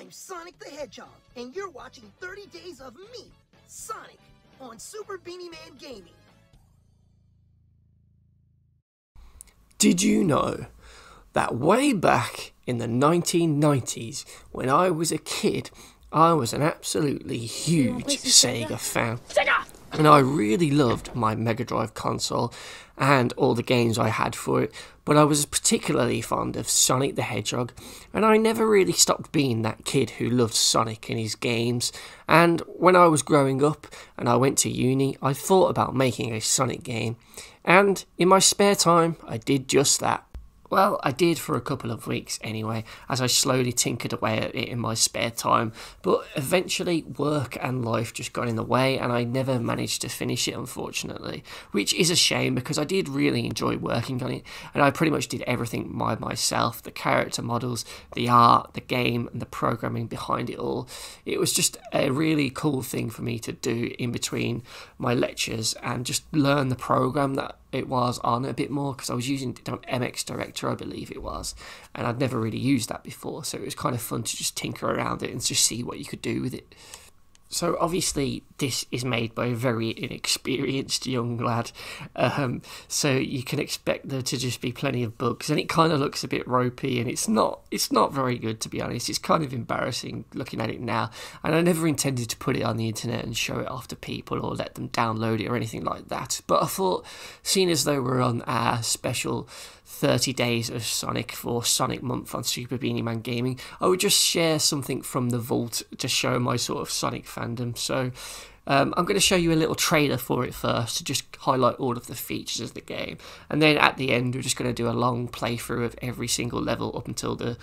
I'm Sonic the Hedgehog, and you're watching 30 Days of me, Sonic, on Super Beanie-man Gaming. Did you know that way back in the 1990s, when I was a kid, I was an absolutely huge Sega fan? And I really loved my Mega Drive console and all the games I had for it, but I was particularly fond of Sonic the Hedgehog, and I never really stopped being that kid who loved Sonic and his games. And when I was growing up and I went to uni, I thought about making a Sonic game, and in my spare time I did just that. Well, I did for a couple of weeks anyway, as I slowly tinkered away at it in my spare time, but eventually work and life just got in the way and I never managed to finish it, unfortunately, which is a shame because I did really enjoy working on it, and I pretty much did everything by myself: the character models, the art, the game, and the programming behind it all. It was just a really cool thing for me to do in between my lectures and just learn the program that it was on a bit more, because I was using MX Director, I believe it was, and I'd never really used that before, so it was kind of fun to just tinker around it and just see what you could do with it. So obviously this is made by a very inexperienced young lad, so you can expect there to just be plenty of bugs, and it kind of looks a bit ropey, and it's not very good, to be honest. It's kind of embarrassing looking at it now, and I never intended to put it on the internet and show it off to people or let them download it or anything like that. But I thought, seeing as though we're on our special 30 Days of Sonic for Sonic Month on Super Beanie-man Gaming, I would just share something from the vault to show my sort of Sonic fandom. So I'm going to show you a little trailer for it first to just highlight all of the features of the game, and then at the end we're just going to do a long playthrough of every single level up until the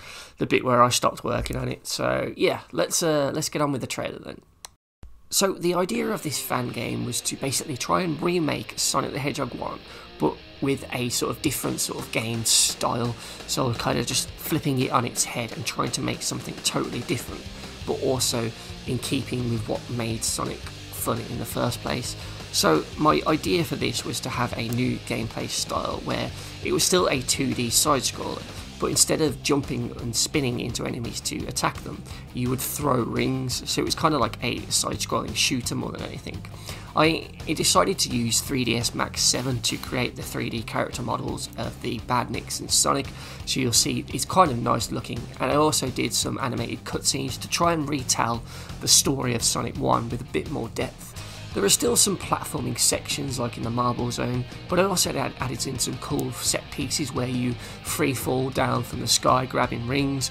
bit where I stopped working on it. So yeah, let's get on with the trailer then. So the idea of this fan game was to basically try and remake Sonic the Hedgehog 1, but with a sort of different sort of game style, so kind of just flipping it on its head and trying to make something totally different, but also in keeping with what made Sonic fun in the first place. So my idea for this was to have a new gameplay style where it was still a 2D side-scroller, but instead of jumping and spinning into enemies to attack them, you would throw rings, so it was kind of like a side-scrolling shooter more than anything. I decided to use 3ds Max 7 to create the 3D character models of the Badniks and Sonic, so you'll see it's kind of nice looking, and I also did some animated cutscenes to try and retell the story of Sonic 1 with a bit more depth. There are still some platforming sections like in the Marble Zone, but I also added in some cool set pieces where you free fall down from the sky grabbing rings.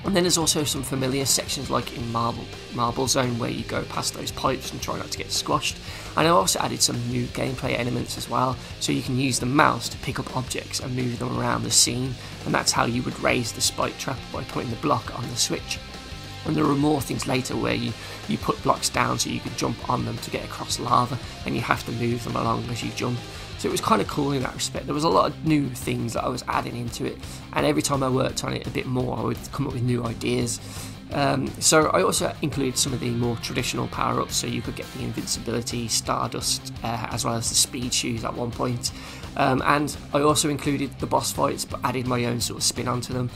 And then there's also some familiar sections like in Marble Zone where you go past those pipes and try not to get squashed. And I also added some new gameplay elements as well, so you can use the mouse to pick up objects and move them around the scene, and that's how you would raise the spike trap, by putting the block on the switch. And there are more things later where you put blocks down so you can jump on them to get across lava, and you have to move them along as you jump. So it was kind of cool in that respect. There was a lot of new things that I was adding into it, and every time I worked on it a bit more, I would come up with new ideas. So I also included some of the more traditional power-ups, so you could get the invincibility, Stardust, as well as the speed shoes at one point. And I also included the boss fights, but added my own sort of spin onto them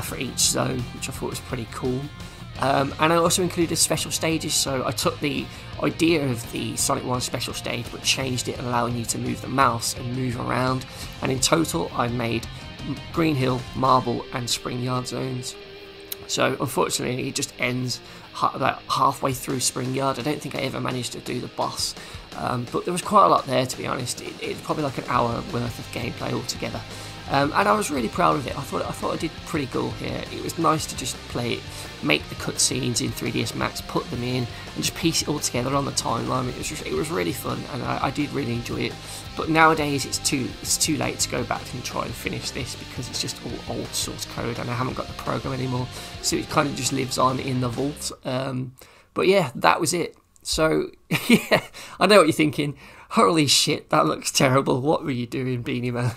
for each zone, which I thought was pretty cool. And I also included special stages, so I took the idea of the Sonic 1 special stage but changed it, allowing you to move the mouse and move around, and in total I made Green Hill, Marble and Spring Yard zones. So unfortunately it just ends about halfway through Spring Yard. I don't think I ever managed to do the boss, but there was quite a lot there, to be honest. It's probably like an hour worth of gameplay altogether. And I was really proud of it. I thought I did pretty cool here. It was nice to just play it, make the cutscenes in 3ds Max, put them in, and just piece it all together on the timeline. It was really fun, and I did really enjoy it. But nowadays it's too late to go back and try and finish this, because it's just all old source code, and I haven't got the program anymore. So it kind of just lives on in the vault. But yeah, that was it. So yeah, I know what you're thinking. Holy shit, that looks terrible. What were you doing, Beanie-man?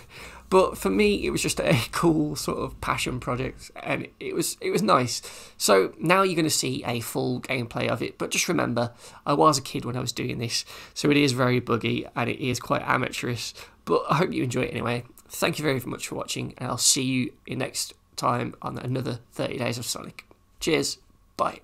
But for me, it was just a cool sort of passion project, and it was nice. So now you're going to see a full gameplay of it, but just remember, I was a kid when I was doing this, so it is very buggy and it is quite amateurish, but I hope you enjoy it anyway. Thank you very much for watching, and I'll see you next time on another 30 Days of Sonic. Cheers. Bye.